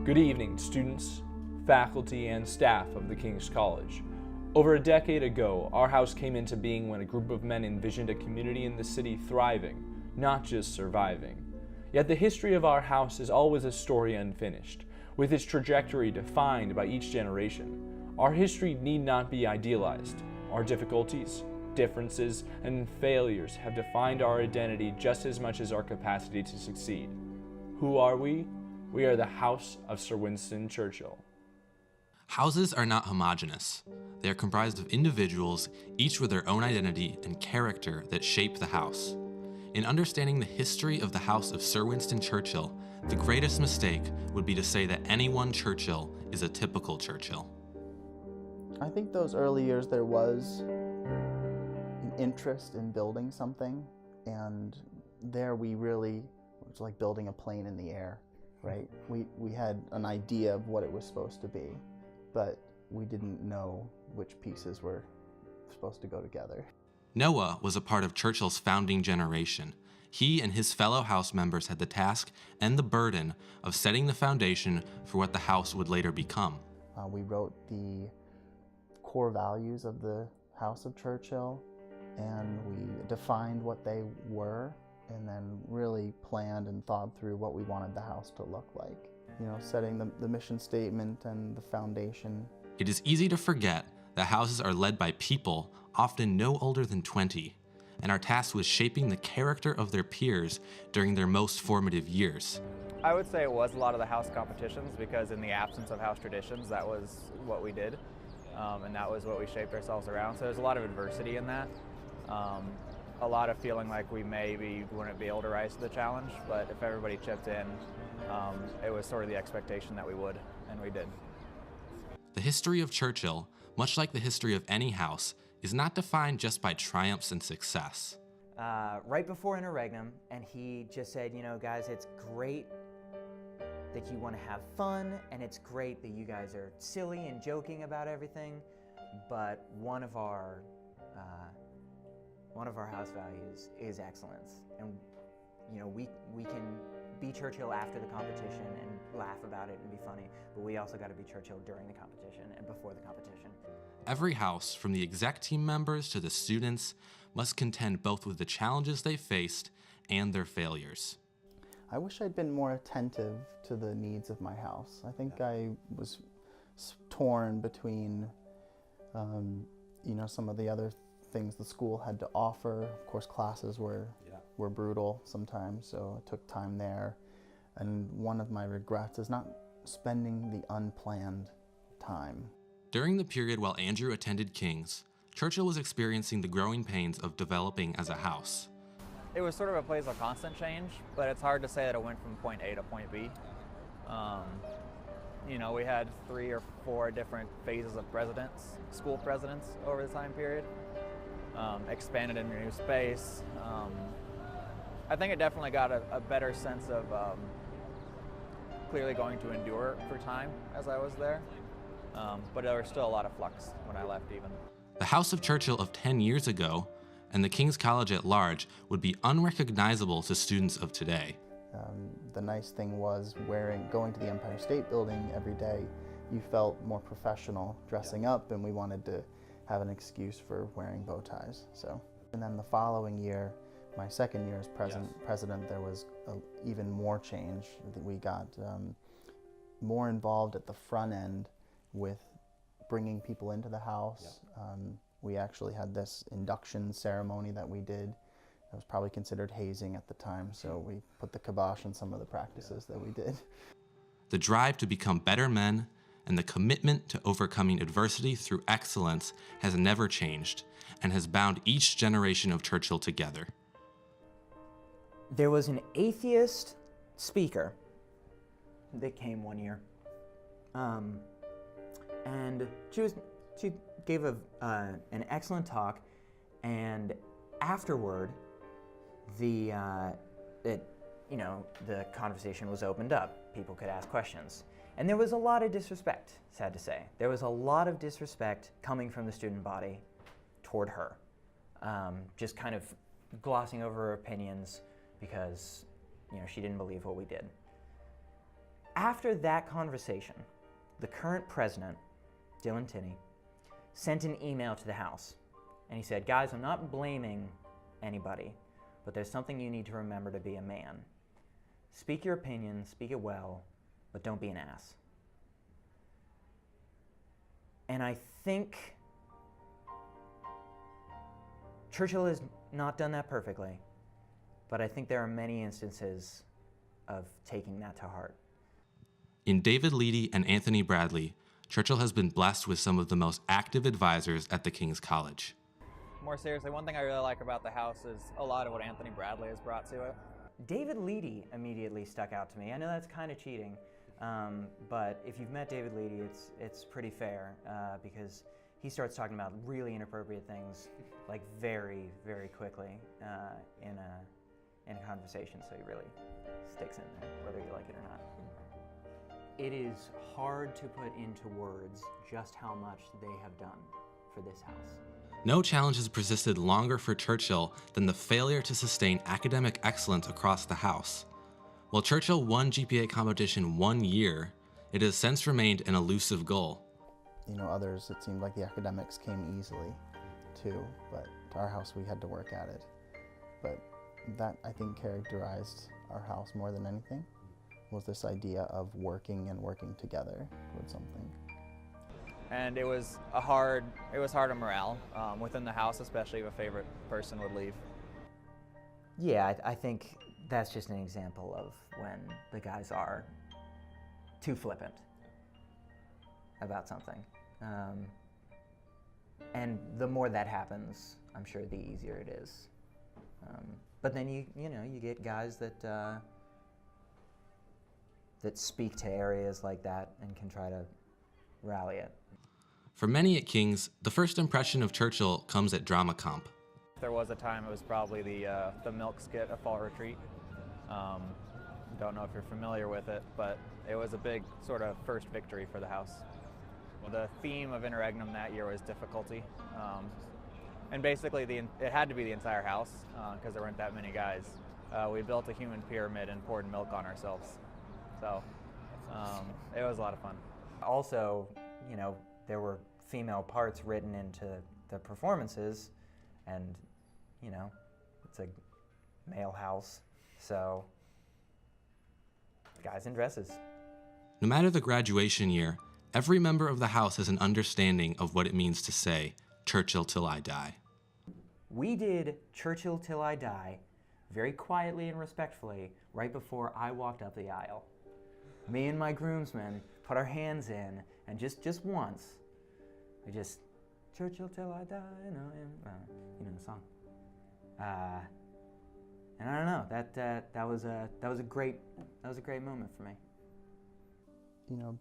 Good evening, students, faculty, and staff of the King's College. Over a decade ago, our house came into being when a group of men envisioned a community in the city thriving, not just surviving. Yet the history of our house is always a story unfinished, with its trajectory defined by each generation. Our history need not be idealized. Our difficulties, differences, and failures have defined our identity just as much as our capacity to succeed. Who are we? We are the House of Sir Winston Churchill. Houses are not homogeneous. They are comprised of individuals, each with their own identity and character that shape the house. In understanding the history of the House of Sir Winston Churchill, the greatest mistake would be to say that any one Churchill is a typical Churchill. I think those early years there was an interest in building something, and there we really, it was like building a plane in the air, right? We had an idea of what it was supposed to be, but we didn't know which pieces were supposed to go together. Noah was a part of Churchill's founding generation. He and his fellow House members had the task and the burden of setting the foundation for what the House would later become. We wrote the core values of the House of Churchill, and we defined what they were, and then really planned and thought through what we wanted the house to look like. You know, setting the mission statement and the foundation. It is easy to forget that houses are led by people often no older than 20, and are tasked with shaping the character of their peers during their most formative years. I would say it was a lot of the house competitions, because in the absence of house traditions, that was what we did, and that was what we shaped ourselves around. So there's a lot of adversity in that. A lot of feeling like we maybe wouldn't be able to rise to the challenge, but if everybody chipped in, it was sort of the expectation that we would, and we did. The history of Churchill, much like the history of any house, is not defined just by triumphs and success. Right before interregnum, and he just said, you know, guys, it's great that you want to have fun, and it's great that you guys are silly and joking about everything, but one of our house values is excellence, and you know, we can be Churchill after the competition and laugh about it and be funny, but we also got to be Churchill during the competition and before the competition. Every house, from the exec team members to the students, must contend both with the challenges they faced and their failures. I wish I'd been more attentive to the needs of my house. I think I was torn between, you know, some of the other things the school had to offer. Of course, classes were brutal sometimes, so it took time there. And one of my regrets is not spending the unplanned time. During the period while Andrew attended King's, Churchill was experiencing the growing pains of developing as a house. It was sort of a place of constant change, but it's hard to say that it went from point A to point B. You know, we had 3 or 4 different phases of presidents, school presidents over the time period. Expanded into new space. I think it definitely got a better sense of clearly going to endure for time as I was there, but there was still a lot of flux when I left even. The House of Churchill of 10 years ago and the King's College at large would be unrecognizable to students of today. The nice thing was going to the Empire State Building every day, you felt more professional dressing up, and we wanted to have an excuse for wearing bow ties. So, and then the following year, my second year as president, there was even more change. We got more involved at the front end with bringing people into the house. We actually had this induction ceremony that we did. It was probably considered hazing at the time, so we put the kibosh on some of the practices that we did. The drive to become better men and the commitment to overcoming adversity through excellence has never changed and has bound each generation of Churchill together. There was an atheist speaker that came one year, and she gave an excellent talk, and afterward, the conversation was opened up. People could ask questions. And there was a lot of disrespect, sad to say. There was a lot of disrespect coming from the student body toward her. Just kind of glossing over her opinions because, you know, she didn't believe what we did. After that conversation, the current president, Dylan Tinney, sent an email to the House. And he said, guys, I'm not blaming anybody, but there's something you need to remember to be a man. Speak your opinion, speak it well, but don't be an ass. And I think Churchill has not done that perfectly, but I think there are many instances of taking that to heart. In David Leedy and Anthony Bradley, Churchill has been blessed with some of the most active advisors at the King's College. More seriously, one thing I really like about the house is a lot of what Anthony Bradley has brought to it. David Leedy immediately stuck out to me. I know that's kind of cheating, but if you've met David Leedy, it's pretty fair because he starts talking about really inappropriate things like very, very quickly in a conversation, so he really sticks in there, whether you like it or not. It is hard to put into words just how much they have done for this house. No challenge has persisted longer for Churchill than the failure to sustain academic excellence across the House. While Churchill won GPA competition 1 year, it has since remained an elusive goal. You know, others, it seemed like the academics came easily too, but to our house, we had to work at it. But that, I think, characterized our house more than anything, was this idea of working and working together towards something. And it was hard on morale within the house, especially if a favorite person would leave. Yeah, I think that's just an example of when the guys are too flippant about something. And the more that happens, I'm sure the easier it is. But then you get guys that speak to areas like that and can try to rally it. For many at King's, the first impression of Churchill comes at drama comp. If there was a time, it was probably the milk skit of Fall Retreat. Don't know if you're familiar with it, but it was a big sort of first victory for the house. The theme of Interregnum that year was difficulty. And basically it had to be the entire house because there weren't that many guys. We built a human pyramid and poured milk on ourselves. So it was a lot of fun. Also, there were female parts written into the performances, and it's a male house, so guys in dresses. No matter the graduation year, every member of the House has an understanding of what it means to say, Churchill till I die. We did Churchill till I die very quietly and respectfully right before I walked up the aisle. Me and my groomsmen put our hands in, and just once, we just, Churchill till I die, the song. And I don't know, that was a great moment for me.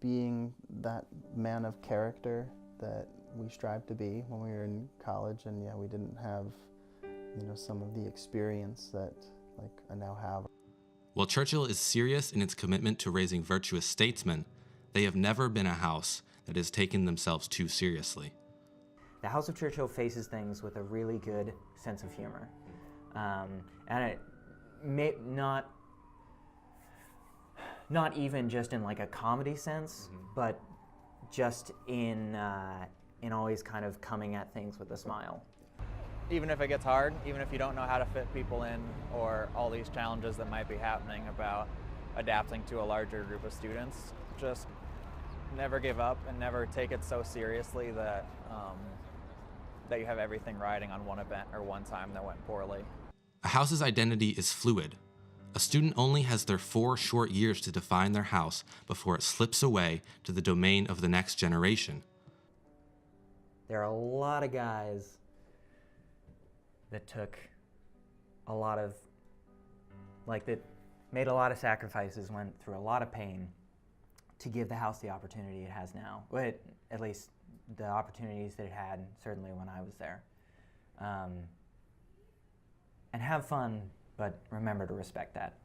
Being that man of character that we strive to be when we were in college, and we didn't have, some of the experience that I now have. While Churchill is serious in its commitment to raising virtuous statesmen, they have never been a house that has taken themselves too seriously. The House of Churchill faces things with a really good sense of humor. And it may not even just in a comedy sense, but just in always kind of coming at things with a smile. Even if it gets hard, even if you don't know how to fit people in, or all these challenges that might be happening about adapting to a larger group of students, just never give up and never take it so seriously that that you have everything riding on one event or one time that went poorly. A house's identity is fluid. A student only has their 4 short years to define their house before it slips away to the domain of the next generation. There are a lot of guys that took a lot of, that made a lot of sacrifices, went through a lot of pain to give the house the opportunity it has now. But at least the opportunities that it had, certainly when I was there. And have fun, but remember to respect that.